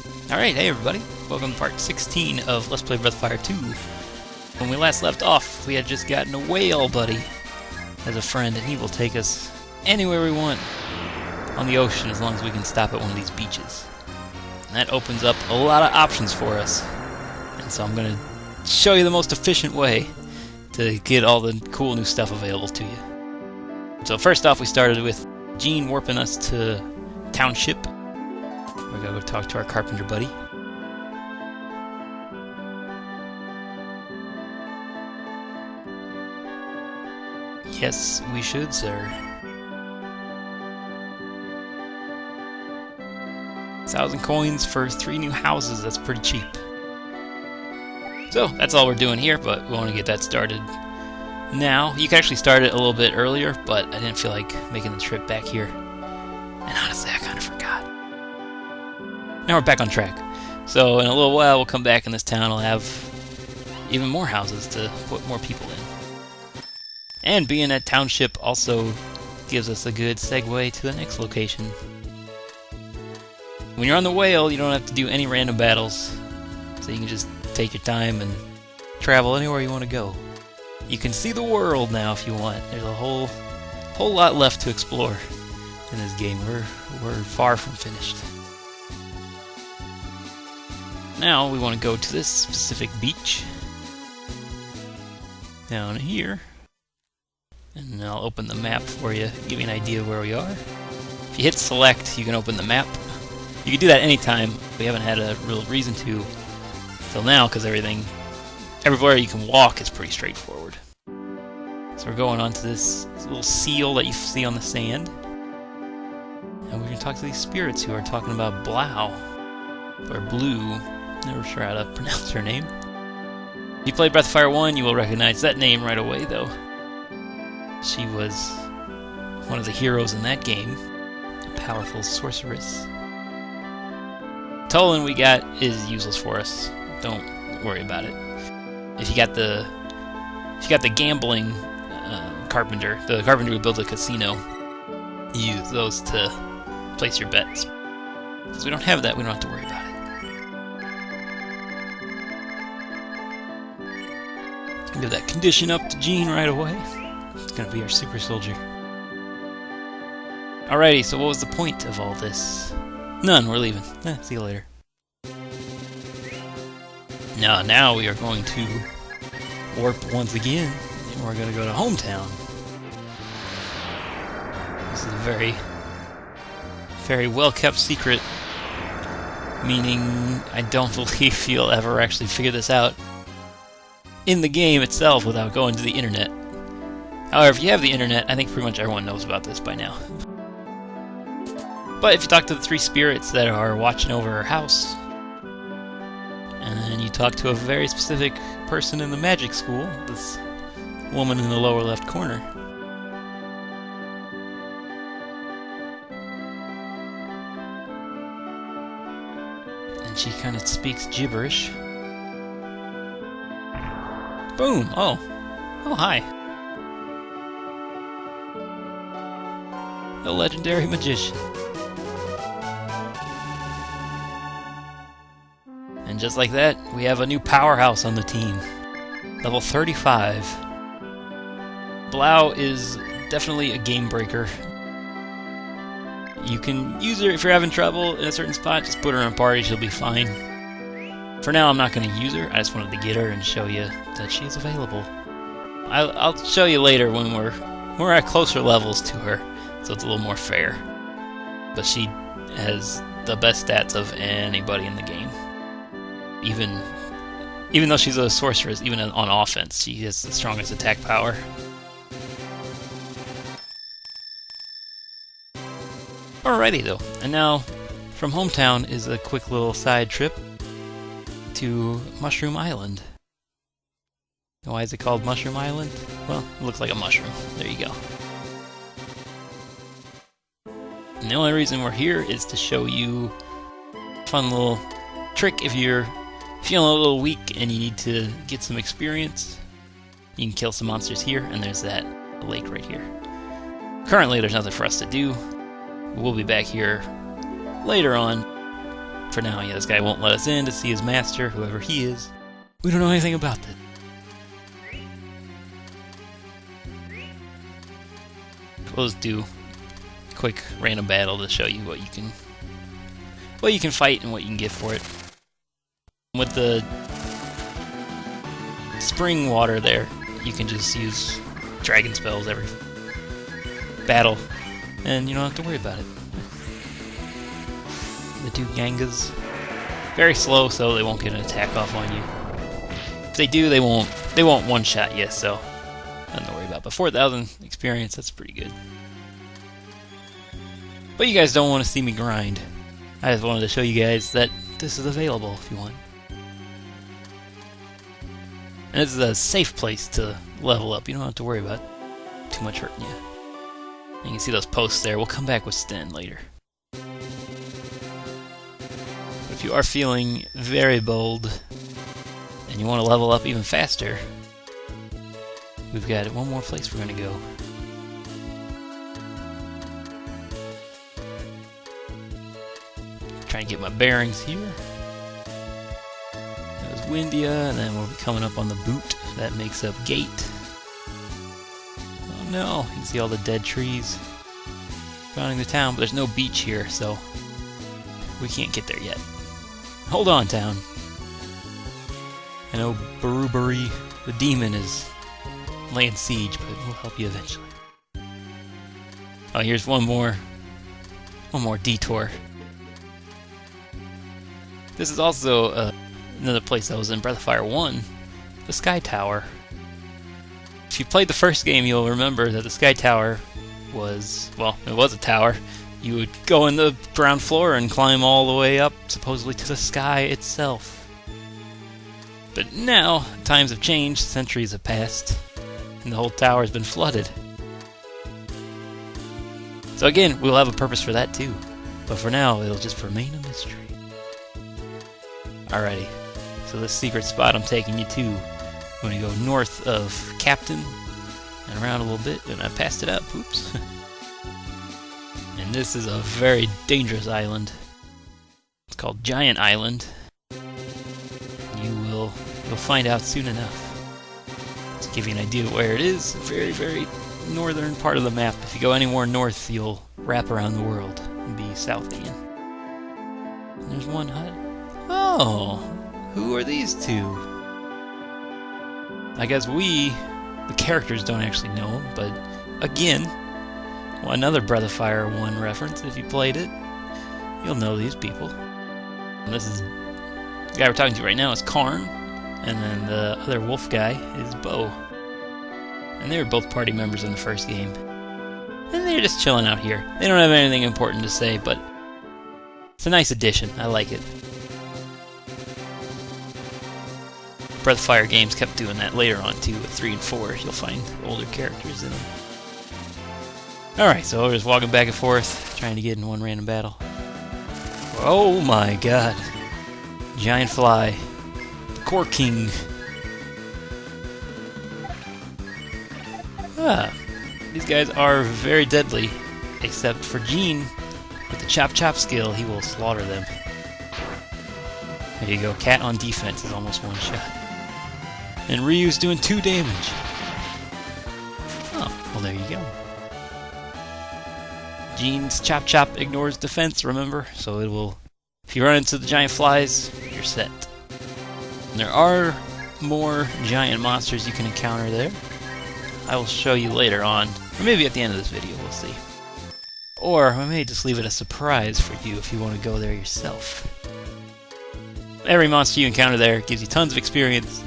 Alright, hey everybody. Welcome to part 16 of Let's Play Breath of Fire 2. When we last left off, we had just gotten a whale buddy as a friend, and he will take us anywhere we want on the ocean as long as we can stop at one of these beaches. And that opens up a lot of options for us. And so I'm going to show you the most efficient way to get all the cool new stuff available to you. So first off, we started with Gene warping us to Township. We're gonna go talk to our carpenter buddy. Yes, we should, sir. 1,000 coins for 3 new houses, that's pretty cheap. So, that's all we're doing here, but we want to get that started now. You can actually start it a little bit earlier, but I didn't feel like making the trip back here. And honestly, I kind of forgot. Now we're back on track. So in a little while we'll come back in this town. We'll have even more houses to put more people in. And being at Township also gives us a good segue to the next location. When you're on the whale, you don't have to do any random battles. So you can just take your time and travel anywhere you want to go. You can see the world now if you want. There's a whole lot left to explore in this game. We're far from finished. Now we want to go to this specific beach down here, and I'll open the map for you, give you an idea of where we are. If you hit select, you can open the map. You can do that anytime. We haven't had a real reason to till now because everywhere you can walk is pretty straightforward. So we're going on to this little seal that you see on the sand, and we're going to talk to these spirits who are talking about Blau or Blue. Never sure how to pronounce her name. If you played Breath of Fire 1, you will recognize that name right away, though. She was one of the heroes in that game. A powerful sorceress. Tolan we got is useless for us. Don't worry about it. If you got the gambling carpenter, the carpenter who built a casino, you use those to place your bets. Since we don't have that, we don't have to worry about it. Give that condition up to Gene right away. It's gonna be our super soldier. Alrighty, so what was the point of all this? None, we're leaving. See you later. Now we are going to warp once again, and we're gonna go to Hometown. This is a very, very well-kept secret, meaning I don't believe you'll ever actually figure this out in the game itself without going to the internet. However, if you have the internet, I think pretty much everyone knows about this by now. But if you talk to the 3 spirits that are watching over her house, and then you talk to a very specific person in the magic school, this woman in the lower left corner, and she kind of speaks gibberish. Boom! Oh, hi. The legendary magician. And just like that, we have a new powerhouse on the team. Level 35. Blau is definitely a game breaker. You can use her if you're having trouble in a certain spot. Just put her in a party, she'll be fine. For now, I'm not going to use her. I just wanted to get her and show you that she is available. I'll show you later when we're at closer levels to her, so it's a little more fair. But she has the best stats of anybody in the game. Even though she's a sorceress, even on offense, she has the strongest attack power. Alrighty though, and now from Hometown is a quick little side trip to Mushroom Island. Why is it called Mushroom Island? Well, it looks like a mushroom. There you go. And the only reason we're here is to show you a fun little trick if you're feeling a little weak and you need to get some experience. You can kill some monsters here, and there's that lake right here. Currently, there's nothing for us to do. We'll be back here later on for now. Yeah, this guy won't let us in to see his master, whoever he is. We don't know anything about that. We'll just do a quick random battle to show you what you can fight and what you can get for it. With the spring water there, you can just use dragon spells every battle, and you don't have to worry about it. The two Gangas, very slow, so they won't get an attack off on you. If they do, they won't one-shot you, so nothing to worry about. But 4,000 experience, that's pretty good. But you guys don't want to see me grind. I just wanted to show you guys that this is available if you want. And this is a safe place to level up. You don't have to worry about too much hurting you. You can see those posts there. We'll come back with Sten later. But if you are feeling very bold and you want to level up even faster, we've got one more place we're going to go. Trying to get my bearings here. That was Windia, and then we'll be coming up on the boot. That makes up Gate. Oh no, you can see all the dead trees surrounding the town, but there's no beach here, so we can't get there yet. Hold on, town. I know Barubari, the demon, is laying siege, but we'll help you eventually. Oh, here's one more detour. This is also another place that was in Breath of Fire 1, the Sky Tower. If you played the first game, you'll remember that the Sky Tower was, well, it was a tower. You would go in the ground floor and climb all the way up, supposedly to the sky itself. But now, times have changed, centuries have passed, and the whole tower has been flooded. So again, we'll have a purpose for that too. But for now, it'll just remain a mystery. Alrighty, so this secret spot I'm taking you to, I'm going to go north of Captain, and around a little bit, and I passed it up, oops. And this is a very dangerous island. It's called Giant Island. You'll find out soon enough. To give you an idea of where it is, very, very northern part of the map. If you go anywhere north, you'll wrap around the world and be south again. And there's one hut. Oh, who are these two? I guess we, the characters, don't actually know them, but again, well, another Breath of Fire 1 reference. If you played it, you'll know these people. And this is the guy we're talking to right now is Karn, and then the other wolf guy is Bo. And they were both party members in the first game. And they're just chilling out here. They don't have anything important to say, but it's a nice addition. I like it. Breath of Fire games kept doing that later on too. With 3 and 4, you'll find older characters in them. Alright, so we're just walking back and forth, trying to get in one random battle. Oh my god. Giant fly. The Core King. Ah, these guys are very deadly, except for Gene. With the Chop Chop skill, he will slaughter them. There you go, Cat on defense is almost one shot. And Ryu's doing 2 damage. Oh, well there you go. Gene's Chop Chop ignores defense, remember? So it will, if you run into the giant flies, you're set. And there are more giant monsters you can encounter there. I will show you later on, or maybe at the end of this video, we'll see. Or I may just leave it a surprise for you if you want to go there yourself. Every monster you encounter there gives you tons of experience,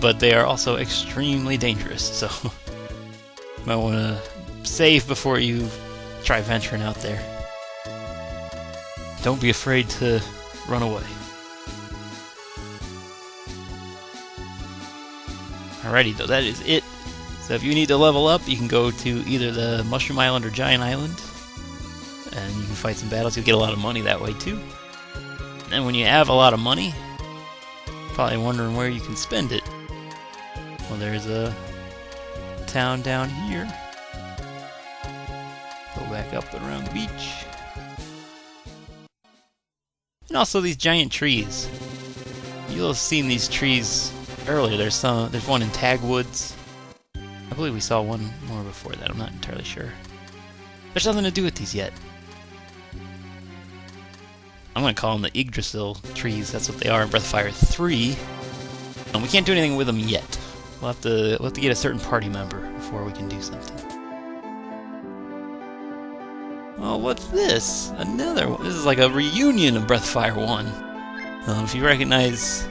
but they are also extremely dangerous, so you might want to save before you try venturing out there. Don't be afraid to run away. Alrighty though, that is it. So if you need to level up, you can go to either the Mushroom Island or Giant Island, and you can fight some battles. You'll get a lot of money that way too. And when you have a lot of money, you're probably wondering where you can spend it. Well, there's a town down here. Go back up and around the beach. And also these giant trees. You'll have seen these trees earlier. There's one in Tagwoods. I believe we saw one more before that. I'm not entirely sure. There's nothing to do with these yet. I'm going to call them the Yggdrasil trees. That's what they are in Breath of Fire 3. And we can't do anything with them yet. We'll have to get a certain party member before we can do something. Oh, what's this? Another one. This is like a reunion of Breath of Fire 1. If you recognize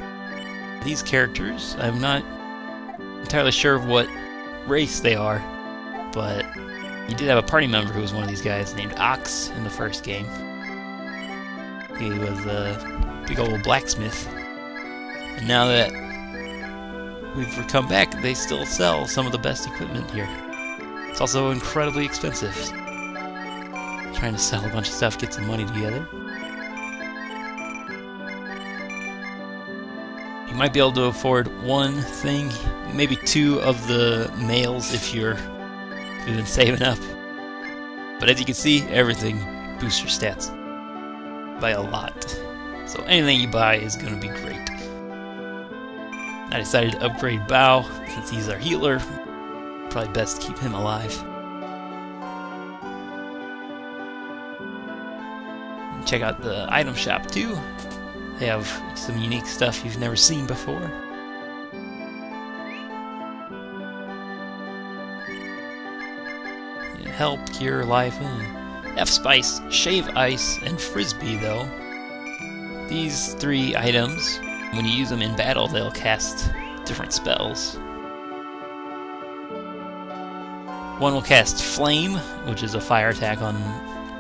these characters, I'm not entirely sure of what race they are, but you did have a party member who was one of these guys named Ox in the first game. He was a big old blacksmith. And now that we've come back, they still sell some of the best equipment here. It's also incredibly expensive. Trying to sell a bunch of stuff, get some money together. You might be able to afford one thing, maybe two of the males if you've been saving up. But as you can see, everything boosts your stats by a lot. So anything you buy is going to be great. I decided to upgrade Bao since he's our healer. Probably best to keep him alive. Check out the item shop too. They have some unique stuff you've never seen before. Help, cure, life, F-Spice, Shave Ice, and Frisbee though. These three items, when you use them in battle, they'll cast different spells. One will cast Flame, which is a fire attack on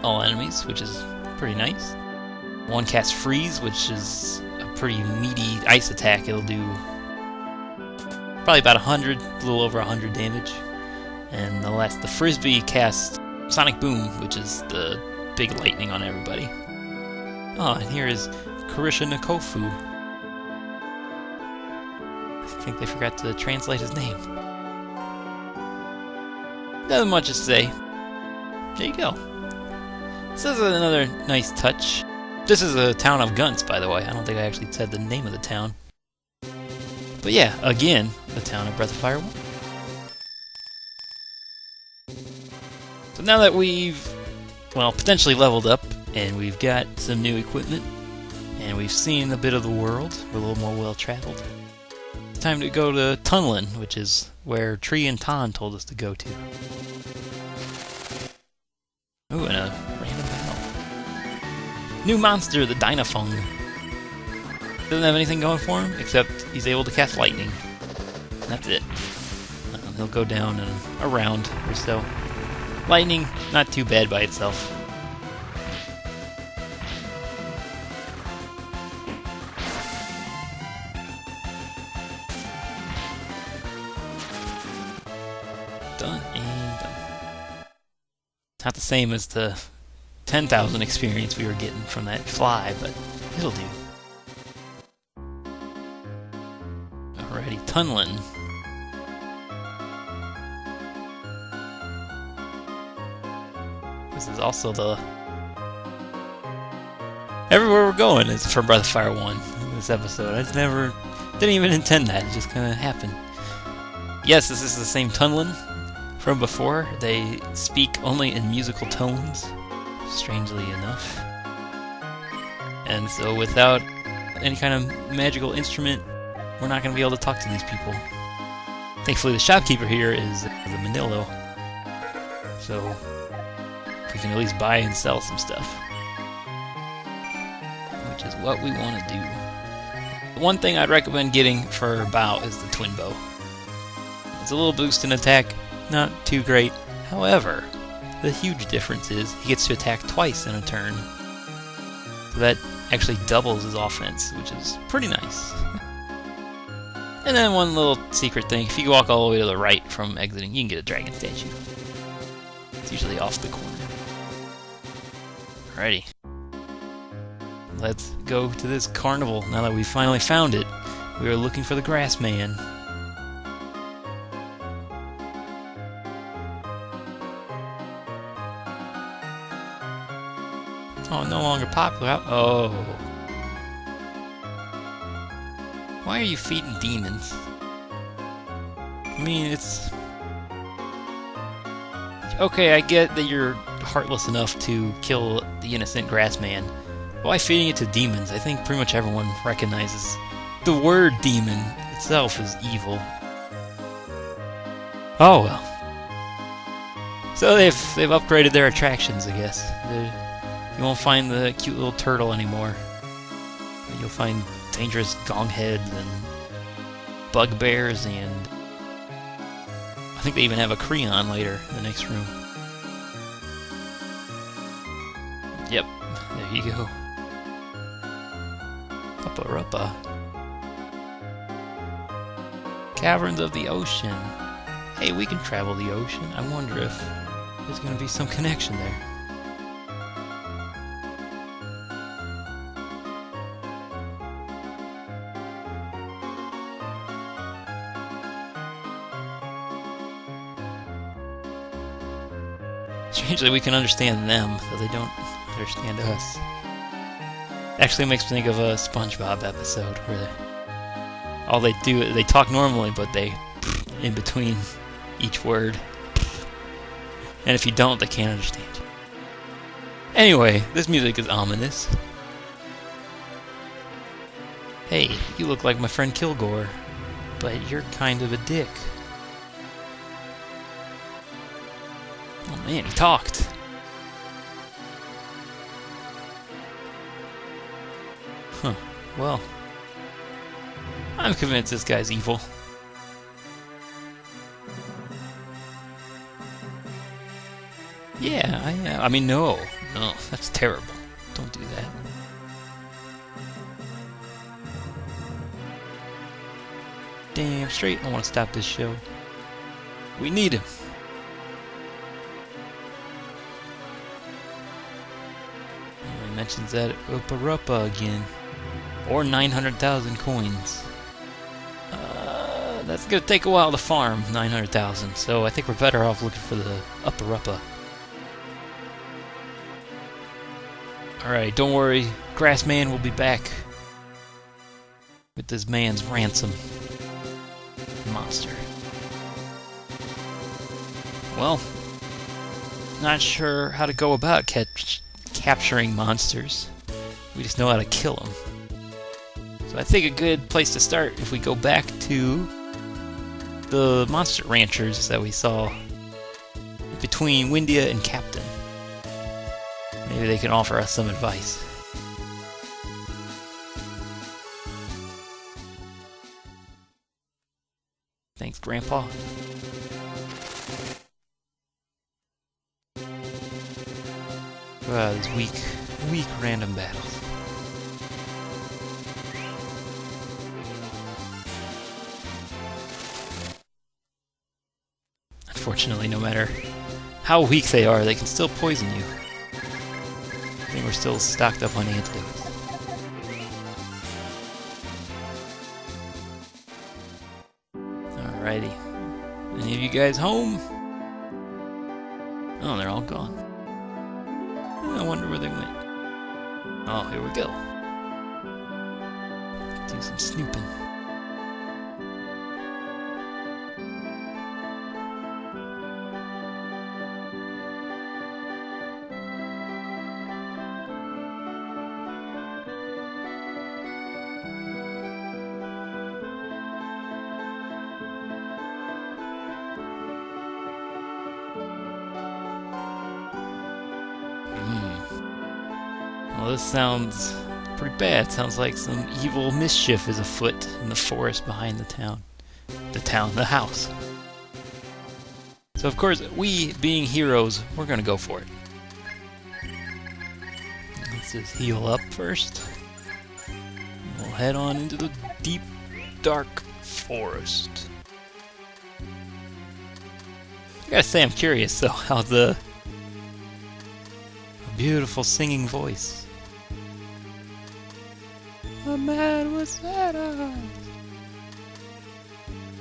all enemies, which is pretty nice. One casts Freeze, which is a pretty meaty ice attack. It'll do probably about 100, a little over 100 damage. And the Frisbee casts Sonic Boom, which is the big lightning on everybody. Oh, and here is Karisha Nakofu. I think they forgot to translate his name. Nothing much to say. There you go. This is another nice touch. This is a town of Gunts, by the way. I don't think I actually said the name of the town. But yeah, again, the town of Breath of Fire 1. So now that we've, well, potentially leveled up, and we've got some new equipment, and we've seen a bit of the world, we're a little more well-traveled, it's time to go to Tunlin, which is where Tree and Ton told us to go to. Ooh, and a random battle. New monster, the Dynafung. Doesn't have anything going for him, except he's able to cast lightning. That's it. He'll go down in a round or so. Lightning, not too bad by itself. Done and done. Not the same as the 10,000 experience we were getting from that fly, but it'll do. Alrighty, Tunlin. This is also the... Everywhere we're going is from Breath of Fire 1 in this episode. I didn't even intend that, it just kind of happened. Yes, this is the same Tunlin from before. They speak only in musical tones, strangely enough. And so without any kind of magical instrument, we're not going to be able to talk to these people. Thankfully the shopkeeper here is the Manillo, so we can at least buy and sell some stuff, which is what we want to do. The one thing I'd recommend getting for Bao is the Twin Bow. It's a little boost in attack, not too great. However, the huge difference is he gets to attack twice in a turn. So that actually doubles his offense, which is pretty nice. And then one little secret thing, if you walk all the way to the right from exiting, you can get a dragon statue. It's usually off the corner. Alrighty. Let's go to this carnival now that we finally found it. We are looking for the Grass Man. Oh, no longer popular. Oh. Why are you feeding demons? I mean, it's... Okay, I get that you're heartless enough to kill the innocent grassman. Why feeding it to demons? I think pretty much everyone recognizes the word demon itself is evil. Oh well. So they've upgraded their attractions, I guess. You won't find the cute little turtle anymore. You'll find dangerous gong heads and bugbears, and I think they even have a Creon later in the next room. Yep, there you go. Uppa. Caverns of the ocean. Hey, we can travel the ocean. I wonder if there's going to be some connection there. Strangely, we can understand them, though they don't understand us. Actually, it makes me think of a SpongeBob episode where all they do, they talk normally, but they in between each word. And if you don't, they can't understand you. Anyway, this music is ominous. Hey, you look like my friend Kilgore, but you're kind of a dick. Oh man, he talked. Huh, well, I'm convinced this guy's evil. Yeah, I mean, no, that's terrible. Don't do that. Damn straight, I want to stop this show. We need him. He mentions that Uppa again. Or 900,000 coins. That's gonna take a while to farm, 900,000, so I think we're better off looking for the Uppa. Alright, don't worry, Grassman will be back with this man's ransom. Monster. Well, not sure how to go about capturing monsters. We just know how to kill them. So I think a good place to start if we go back to the monster ranchers that we saw between Windia and Captain. Maybe they can offer us some advice. Thanks, Grandpa. Wow, these weak random battles. Unfortunately, no matter how weak they are, they can still poison you. I think we're still stocked up on antidotes. Alrighty. Any of you guys home? Oh, they're all gone. I wonder where they went. Oh, here we go. Do some snooping. Well, this sounds pretty bad. Sounds like some evil mischief is afoot in the forest behind the town. The house. So of course, we, being heroes, we're gonna go for it. Let's just heal up first. We'll head on into the deep, dark forest. I gotta say, I'm curious though, how the beautiful singing voice. A man with sad eyes.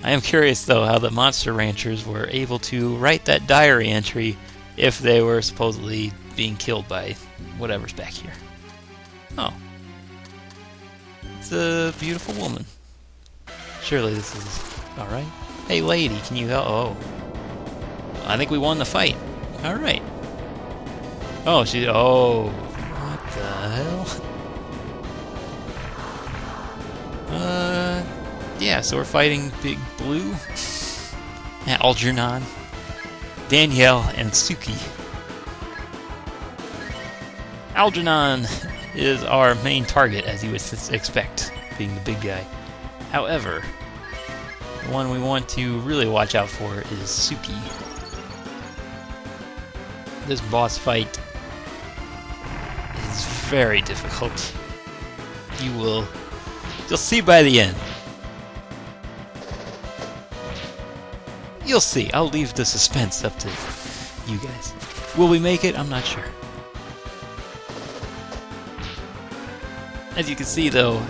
I am curious though how the monster ranchers were able to write that diary entry if they were supposedly being killed by whatever's back here. Oh. It's a beautiful woman. Surely this is alright. Hey lady, can you help? Oh. I think we won the fight. Alright. Oh, oh. What the hell? Yeah, so we're fighting Big Blue. Algernon. Danielle and Suiky. Algernon is our main target, as you would expect, being the big guy. However, the one we want to really watch out for is Suiky. This boss fight is very difficult. You'll see by the end. You'll see. I'll leave the suspense up to you guys. Will we make it? I'm not sure. As you can see, though,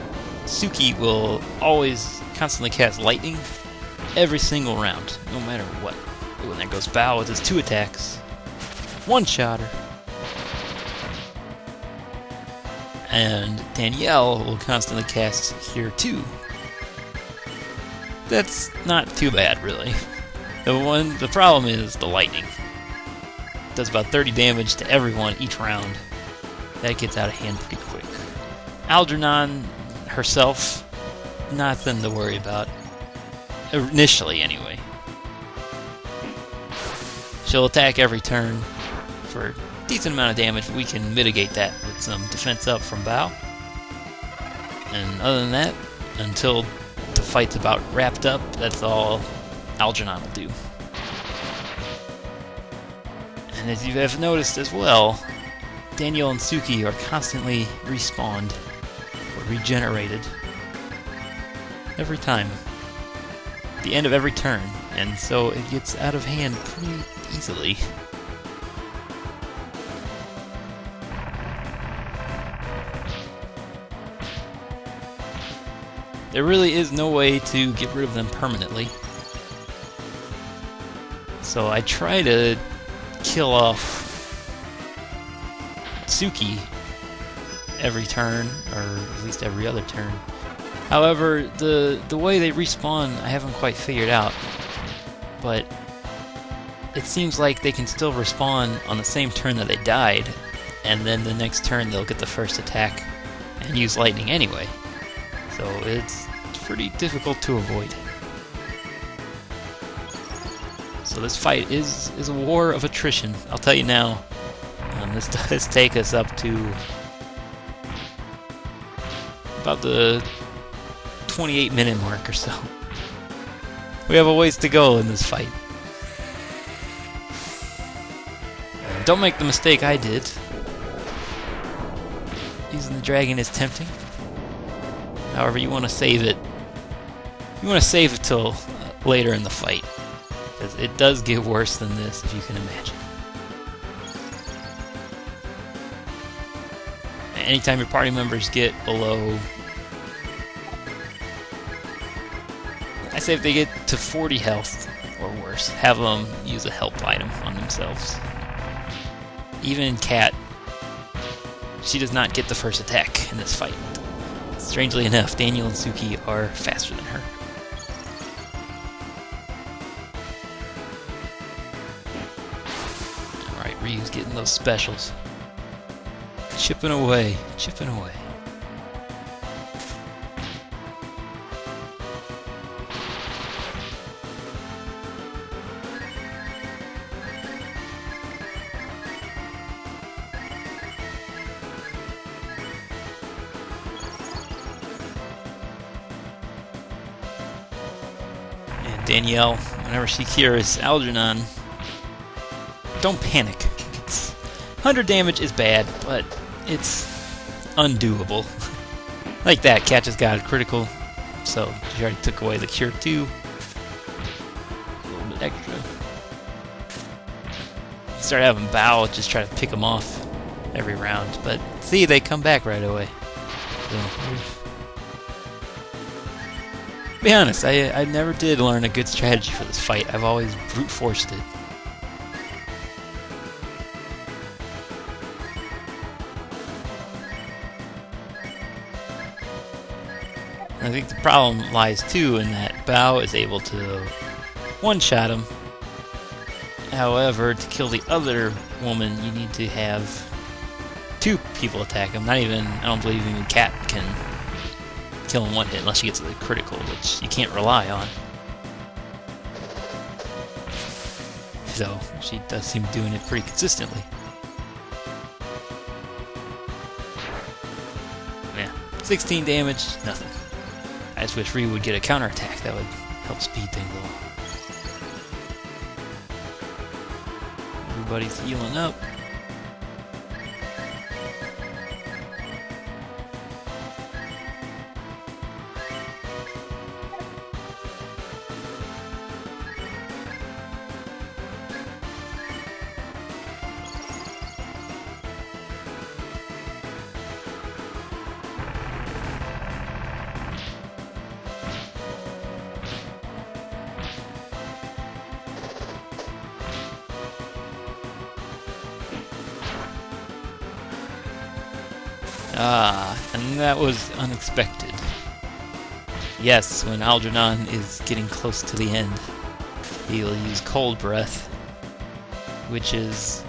Suiky will always constantly cast lightning every single round, no matter what. Ooh, and there goes Bao with his 2 attacks. One-shotter. And Danielle will constantly cast here too. That's not too bad, really. The problem is the lightning. It does about 30 damage to everyone each round. That gets out of hand pretty quick. Algernon herself, nothing to worry about. Initially, anyway. She'll attack every turn for a decent amount of damage. We can mitigate that with some defense up from Bao. And other than that, until the fight's about wrapped up, that's all Algernon will do. And as you have noticed as well, Danielle and Suiky are constantly respawned or regenerated every time. At the end of every turn, and so it gets out of hand pretty easily. There really is no way to get rid of them permanently. So I try to kill off Suiky every turn, or at least every other turn. However, the way they respawn I haven't quite figured out, but it seems like they can still respawn on the same turn that they died, and then the next turn they'll get the first attack and use lightning anyway. So it's pretty difficult to avoid. So this fight is a war of attrition. I'll tell you now, this does take us up to about the 28-minute mark or so. We have a ways to go in this fight. Don't make the mistake I did. Using the dragon is tempting. However, you want to save it. You want to save it till later in the fight, because it does get worse than this, if you can imagine. Anytime your party members get below, I say if they get to 40 health or worse, have them use a help item on themselves. Even Cat, she does not get the first attack in this fight. Strangely enough, Danielle and Suiky are faster than her. Alright, Ryu's getting those specials. Chipping away, chipping away. And Danielle, whenever she cures Algernon, don't panic. 100 damage is bad, but it's undoable. Like that, Cat just got a critical, so she already took away the cure too. A little bit extra. Start having Bao just try to pick them off every round, but see, they come back right away. So, be honest, I never did learn a good strategy for this fight. I've always brute forced it. I think the problem lies too in that Bao is able to one-shot him. However, to kill the other woman, you need to have two people attack him. Not even, I don't believe even Cat can kill him one hit unless she gets a critical, which you can't rely on. So, she does seem doing it pretty consistently. Yeah, 16 damage, nothing. I just wish Ryu would get a counterattack. That would help speed things along. Everybody's healing up. And that was unexpected. Yes, when Algernon is getting close to the end, he'll use Cold Breath, which is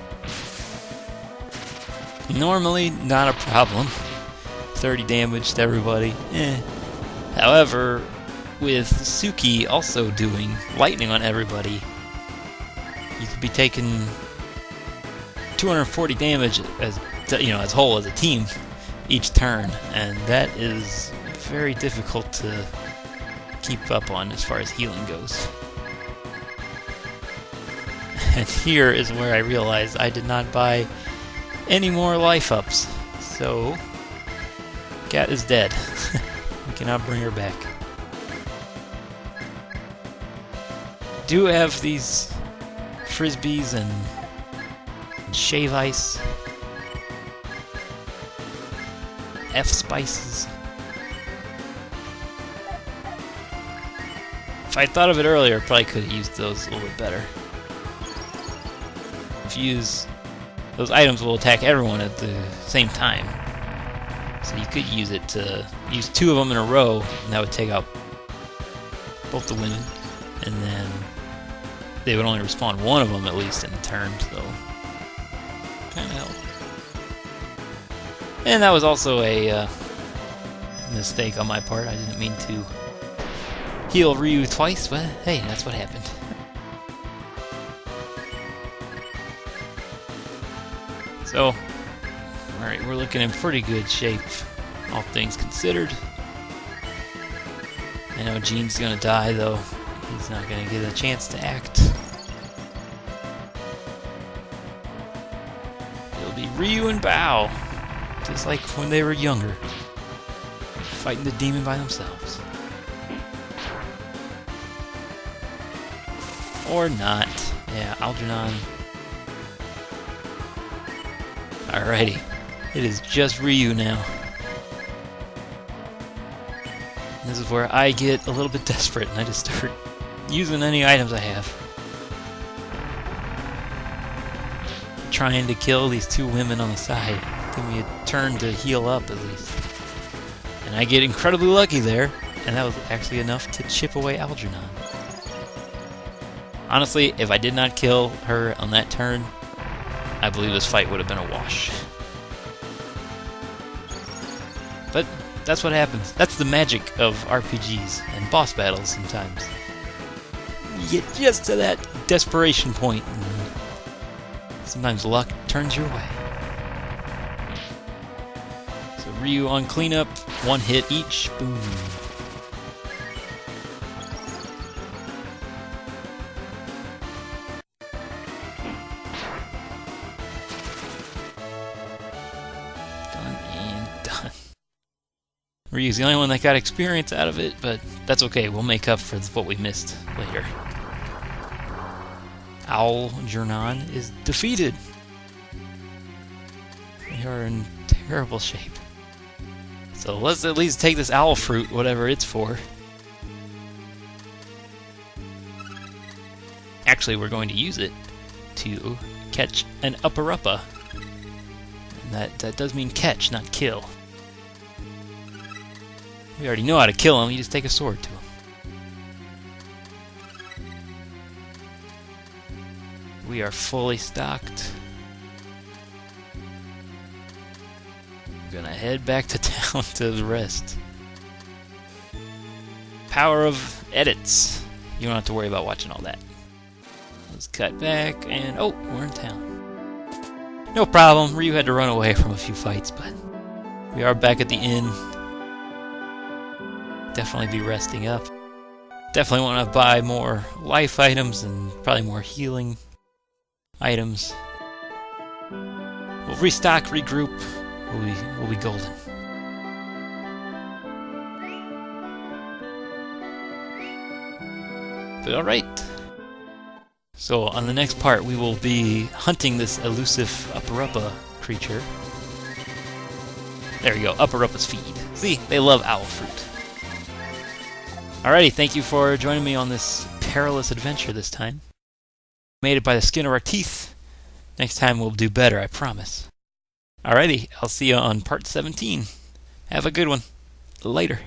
normally not a problem. 30 damage to everybody, However, with Suiky also doing lightning on everybody, you could be taking 240 damage as as whole as a team each turn, and that is very difficult to keep up on as far as healing goes. And here is where I realized I did not buy any more life ups, so Cat is dead. We cannot bring her back. Do have these frisbees and shave ice, F-spices. If I thought of it earlier, I probably could have used those a little bit better. If you use those items, will attack everyone at the same time. So you could use it to use two of them in a row, and that would take out both the women, and then they would only respawn one of them at least in the turn, so kind of help. And that was also a mistake on my part. I didn't mean to heal Ryu twice, but hey, that's what happened. So, alright, we're looking in pretty good shape, all things considered. I know Gene's gonna die, though. He's not gonna get a chance to act. It'll be Ryu and Bao, just like when they were younger, fighting the demon by themselves. Or not. Yeah, Algernon. Alrighty. It is just Ryu now. This is where I get a little bit desperate and I just start using any items I have. Trying to kill these two women on the side. Give me a turn to heal up at least. And I get incredibly lucky there, and that was actually enough to chip away Algernon. Honestly, if I did not kill her on that turn, I believe this fight would have been a wash. But that's what happens. That's the magic of RPGs and boss battles sometimes. You get just to that desperation point, and sometimes luck turns your way. So Ryu on cleanup, one hit each, boom. Ryu's the only one that got experience out of it, but that's okay. We'll make up for what we missed later. Algernon is defeated. We are in terrible shape. So let's at least take this owl fruit, whatever it's for. Actually, we're going to use it to catch an upper-uppa. And that does mean catch, not kill. We already know how to kill him, you just take a sword to him. We are fully stocked. We're gonna head back to town to rest. Power of edits. You don't have to worry about watching all that. Let's cut back and oh, we're in town. No problem, Ryu had to run away from a few fights, but we are back at the inn. Definitely be resting up. Definitely want to buy more life items and probably more healing items. We'll restock, regroup. We'll be golden. But alright. So on the next part we will be hunting this elusive Upper creature. There you go, Upper feed. See, they love owl fruit. Alrighty, thank you for joining me on this perilous adventure this time. Made it by the skin of our teeth. Next time we'll do better, I promise. Alrighty, I'll see you on part 17. Have a good one. Later.